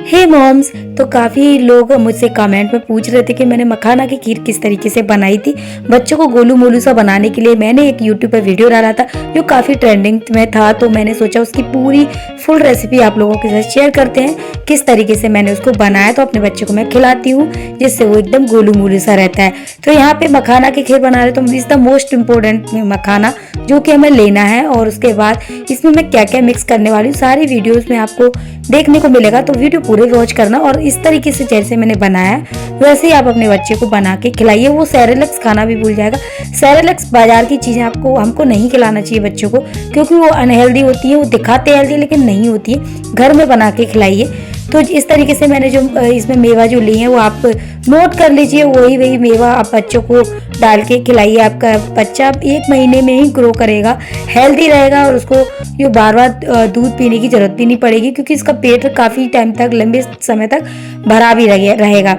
हे moms, तो काफ़ी लोग मुझसे कमेंट में पूछ रहे थे कि मैंने मखाना की खीर किस तरीके से बनाई थी। बच्चों को गोलू मोलू सा बनाने के लिए मैंने एक यूट्यूब पर वीडियो डाला था जो काफ़ी ट्रेंडिंग में था, तो मैंने सोचा उसकी पूरी फुल रेसिपी आप लोगों के साथ शेयर करते हैं। किस तरीके से मैंने उसको बनाया तो अपने बच्चों को मैं खिलाती हूँ जिससे वो एकदम गोलू मोलू सा रहता है। तो यहाँ पे मखाना की खीर बना रहे तो इज़ द मोस्ट इम्पोर्टेंट मखाना जो कि हमें लेना है, और उसके बाद इसमें मैं क्या क्या मिक्स करने वाली हूँ सारी वीडियोज़ में आपको देखने को मिलेगा, तो वीडियो पूरे वॉच करना। और इस तरीके से जैसे मैंने बनाया वैसे ही आप अपने बच्चे को बना के खिलाइए। वो सेरेलैक्स खाना भी भूल जाएगा। सेरेलैक्स बाजार की चीज़ें हमको नहीं खिलाना चाहिए बच्चों को, क्योंकि वो अनहेल्दी होती है। वो दिखाते हेल्दी लेकिन नहीं होती है। घर में बना के खिलाइए। तो इस तरीके से मैंने जो इसमें मेवा जो ली है वो आप नोट कर लीजिए। वही मेवा आप बच्चों को डाल के खिलाइए। आपका बच्चा 1 महीने में ही ग्रो करेगा, हेल्दी रहेगा, और उसको ये बार बार दूध पीने की जरूरत भी नहीं पड़ेगी, क्योंकि इसका पेट काफ़ी टाइम तक, लंबे समय तक भरा भी रहेगा।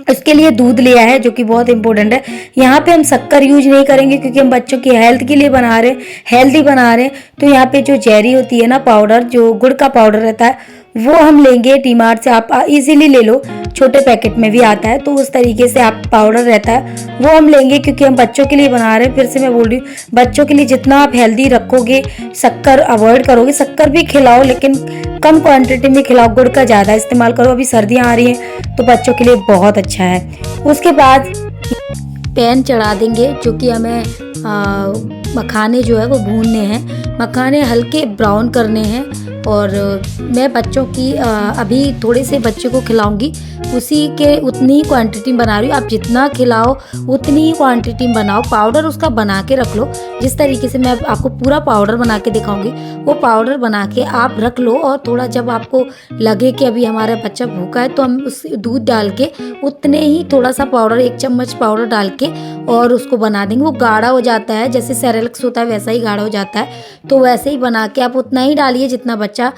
उसके लिए दूध लिया है जो कि बहुत इंपॉर्टेंट है। यहाँ पे हम शक्कर यूज नहीं करेंगे क्योंकि हम बच्चों की हेल्थ के लिए बना रहे हैं, हेल्दी बना रहे हैं। तो यहाँ पे जो जेरी होती है ना, पाउडर, जो गुड़ का पाउडर रहता है, वो हम लेंगे डीमार्ट से। आप इजीली ले लो, छोटे पैकेट में भी आता है। तो उस तरीके से आप पाउडर रहता है वो हम लेंगे, क्योंकि हम बच्चों के लिए बना रहे हैं। फिर से मैं बोल रही हूँ, बच्चों के लिए जितना आप हेल्दी रखोगे, शक्कर अवॉइड करोगे। शक्कर भी खिलाओ लेकिन कम क्वांटिटी में खिलाओ, गुड़ का ज़्यादा इस्तेमाल करो। अभी सर्दियाँ आ रही हैं तो बच्चों के लिए बहुत अच्छा है। उसके बाद पैन चढ़ा देंगे, जो कि हमें मखाने जो है वो भूनने हैं। मखाने हल्के ब्राउन करने हैं। और मैं बच्चों की अभी थोड़े से बच्चे को खिलाऊंगी, उसी के उतनी ही क्वांटिटी में बना रही हूँ। आप जितना खिलाओ उतनी ही क्वांटिटी में बनाओ। पाउडर उसका बना के रख लो। जिस तरीके से मैं आपको पूरा पाउडर बना के दिखाऊंगी, वो पाउडर बना के आप रख लो। और थोड़ा जब आपको लगे कि अभी हमारा बच्चा भूखा है, तो हम उस दूध डाल के उतने ही थोड़ा सा पाउडर, 1 चम्मच पाउडर डाल के और उसको बना देंगे। वो गाढ़ा हो जाता है, जैसे सेरेलैक्स होता है वैसा ही गाढ़ा हो जाता है। तो वैसे ही बना के आप उतना ही डालिए जितना बच्चा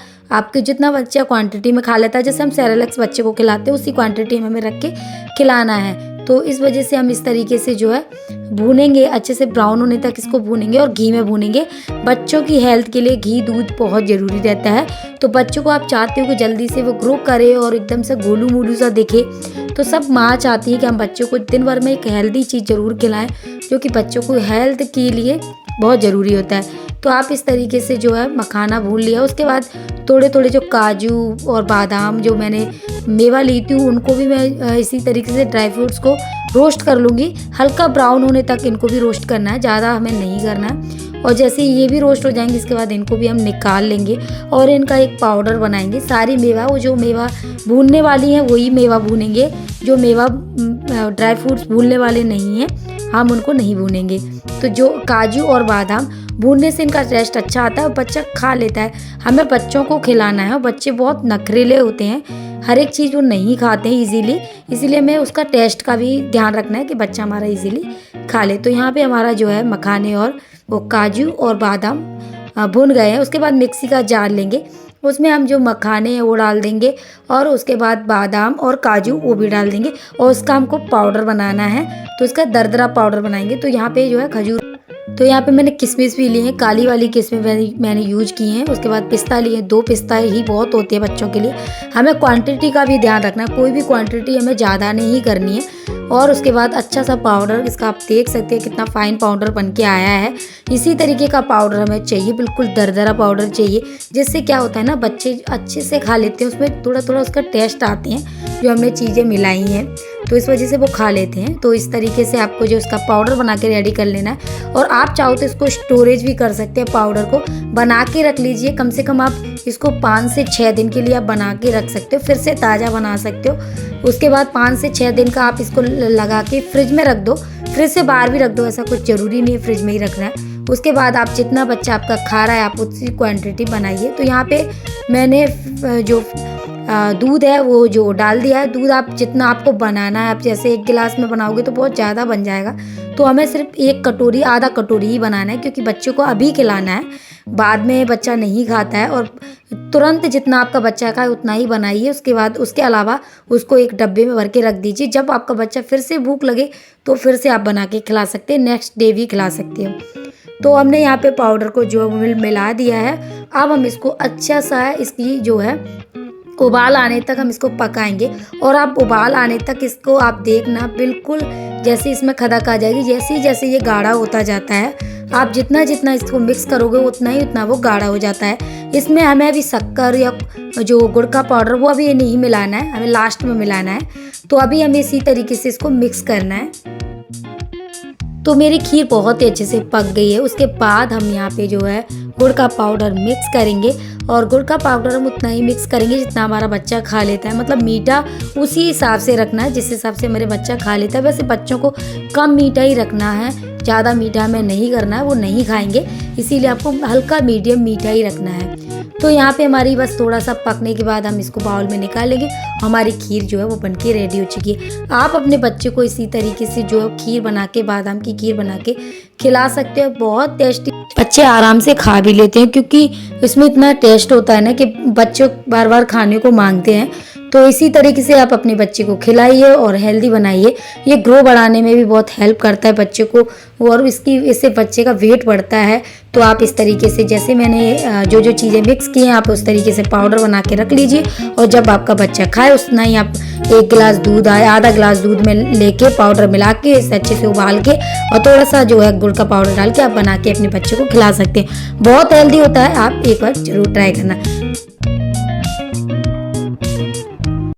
क्वांटिटी में खा लेता है। जैसे हम सेरेलैक्स बच्चे को खिलाते हैं उसी क्वांटिटी में हमें रख के खिलाना है। तो इस वजह से हम इस तरीके से जो है भूनेंगे, अच्छे से ब्राउन होने तक इसको भूनेंगे और घी में भूनेंगे। बच्चों की हेल्थ के लिए घी दूध बहुत ज़रूरी रहता है। तो बच्चों को आप चाहते हो कि जल्दी से वो ग्रो करे और एकदम से गोलू मोलू सा दिखे, तो सब माँ चाहती है कि हम बच्चों को दिन भर में एक हेल्दी चीज़ ज़रूर खिलाएं, जो कि बच्चों को हेल्थ के लिए बहुत ज़रूरी होता है। तो आप इस तरीके से जो है मखाना भून लिया। उसके बाद थोड़े थोड़े जो काजू और बादाम जो मैंने मेवा ली थी, उनको भी मैं इसी तरीके से ड्राई फ्रूट्स को रोस्ट कर लूँगी। हल्का ब्राउन होने तक इनको भी रोस्ट करना है, ज़्यादा हमें नहीं करना है। और जैसे ये भी रोस्ट हो जाएंगे, इसके बाद इनको भी हम निकाल लेंगे और इनका एक पाउडर बनाएंगे। सारी मेवा, वो जो मेवा भूनने वाली है वही मेवा भूनेंगे। जो मेवा ड्राई फ्रूट्स भूनने वाले नहीं हैं, हम उनको नहीं भूनेंगे। तो जो काजू और बादाम भूनने से इनका टेस्ट अच्छा आता है और बच्चा खा लेता है। हमें बच्चों को खिलाना है और बच्चे बहुत नखरेले होते हैं, हर एक चीज़ वो नहीं खाते हैं इजीली। इसीलिए हमें उसका टेस्ट का भी ध्यान रखना है कि बच्चा हमारा इजीली खा ले। तो यहाँ पे हमारा जो है मखाने और वो काजू और बादाम भून गए हैं। उसके बाद मिक्सी का जार लेंगे, उसमें हम जो मखाने हैं वो डाल देंगे और उसके बाद बादाम और काजू वो भी डाल देंगे। और उसका हमको पाउडर बनाना है, तो इसका दरदरा पाउडर बनाएंगे। तो यहाँ पे जो है खजूर, तो यहाँ पे मैंने किशमिश भी ली है, काली वाली किशमिश मैंने यूज की है। उसके बाद पिस्ता लिए, 2 पिस्ता ही बहुत होती है बच्चों के लिए। हमें क्वांटिटी का भी ध्यान रखना है, कोई भी क्वांटिटी हमें ज़्यादा नहीं करनी है। और उसके बाद अच्छा सा पाउडर, इसका आप देख सकते हैं कितना फाइन पाउडर बन के आया है। इसी तरीके का पाउडर हमें चाहिए, बिल्कुल दरदरा पाउडर चाहिए, जिससे क्या होता है ना, बच्चे अच्छे से खा लेते हैं। उसमें थोड़ा थोड़ा उसका टेस्ट आते हैं जो हमने चीज़ें मिलाई हैं, तो इस वजह से वो खा लेते हैं। तो इस तरीके से आपको जो इसका पाउडर बना के रेडी कर लेना है। और आप चाहो तो इसको स्टोरेज भी कर सकते हैं, पाउडर को बना के रख लीजिए। कम से कम आप इसको 5 से 6 दिन के लिए आप बना के रख सकते हो, फिर से ताज़ा बना सकते हो। उसके बाद 5 से 6 दिन का आप इसको लगा के फ्रिज में रख दो, फ्रिज से बाहर भी रख दो, ऐसा कुछ ज़रूरी नहीं है फ्रिज में ही रखना है। उसके बाद आप जितना बच्चा आपका खा रहा है आप उसी क्वांटिटी बनाइए। तो यहाँ पे मैंने जो दूध है वो जो डाल दिया है। दूध आप जितना आपको बनाना है, आप जैसे 1 गिलास में बनाओगे तो बहुत ज़्यादा बन जाएगा। तो हमें सिर्फ 1 कटोरी, आधा कटोरी ही बनाना है, क्योंकि बच्चों को अभी खिलाना है, बाद में बच्चा नहीं खाता है। और तुरंत जितना आपका बच्चा खाए उतना ही बनाइए। उसके बाद उसके अलावा उसको एक डब्बे में भर के रख दीजिए। जब आपका बच्चा फिर से भूख लगे तो फिर से आप बना के खिला सकते हैं, नेक्स्ट डे भी खिला सकते हो। तो हमने यहाँ पे पाउडर को जो मिला दिया है। अब हम इसको अच्छा सा इसकी जो है उबाल आने तक हम इसको पकाएंगे। और आप उबाल आने तक इसको आप देखना, बिल्कुल जैसे इसमें खदक आ जाएगी, जैसे ये गाढ़ा होता जाता है, आप जितना जितना इसको मिक्स करोगे उतना वो गाढ़ा हो जाता है। इसमें हमें अभी शक्कर या जो गुड़ का पाउडर वो अभी नहीं मिलाना है, हमें लास्ट में मिलाना है। तो अभी हमें इसी तरीके से इसको मिक्स करना है। तो मेरी खीर बहुत ही अच्छे से पक गई है। उसके बाद हम यहाँ पे जो है गुड़ का पाउडर मिक्स करेंगे, और गुड़ का पाउडर हम उतना ही मिक्स करेंगे जितना हमारा बच्चा खा लेता है। मतलब मीठा उसी हिसाब से रखना है जिस हिसाब से मेरे बच्चा खा लेता है। वैसे बच्चों को कम मीठा ही रखना है, ज़्यादा मीठा हमें नहीं करना है, वो नहीं खाएंगे, इसीलिए आपको हल्का मीडियम मीठा ही रखना है। तो यहाँ पे हमारी बस थोड़ा सा पकने के बाद हम इसको बाउल में निकाल लेंगे। हमारी खीर जो है वो बनके रेडी हो चुकी है। आप अपने बच्चे को इसी तरीके से जो खीर बना के, बादाम की खीर बना के खिला सकते हो। बहुत टेस्टी, बच्चे आराम से खा भी लेते हैं क्योंकि इसमें इतना टेस्ट होता है ना कि बच्चे बार बार खाने को मांगते हैं। तो इसी तरीके से आप अपने बच्चे को खिलाइए और हेल्दी बनाइए। ये ग्रो बढ़ाने में भी बहुत हेल्प करता है बच्चे को, और इससे बच्चे का वेट बढ़ता है। तो आप इस तरीके से, जैसे मैंने जो जो चीज़ें मिक्स की हैं, आप उस तरीके से पाउडर बना के रख लीजिए। और जब आपका बच्चा खाए उतना ही आप 1 गिलास दूध आधा गिलास दूध में लेके पाउडर मिला के इसे अच्छे से उबाल के और थोड़ा सा जो है गुड़ का पाउडर डाल के आप बना के अपने बच्चे को खिला सकते हैं। बहुत हेल्दी होता है, आप एक बार जरूर ट्राई करना।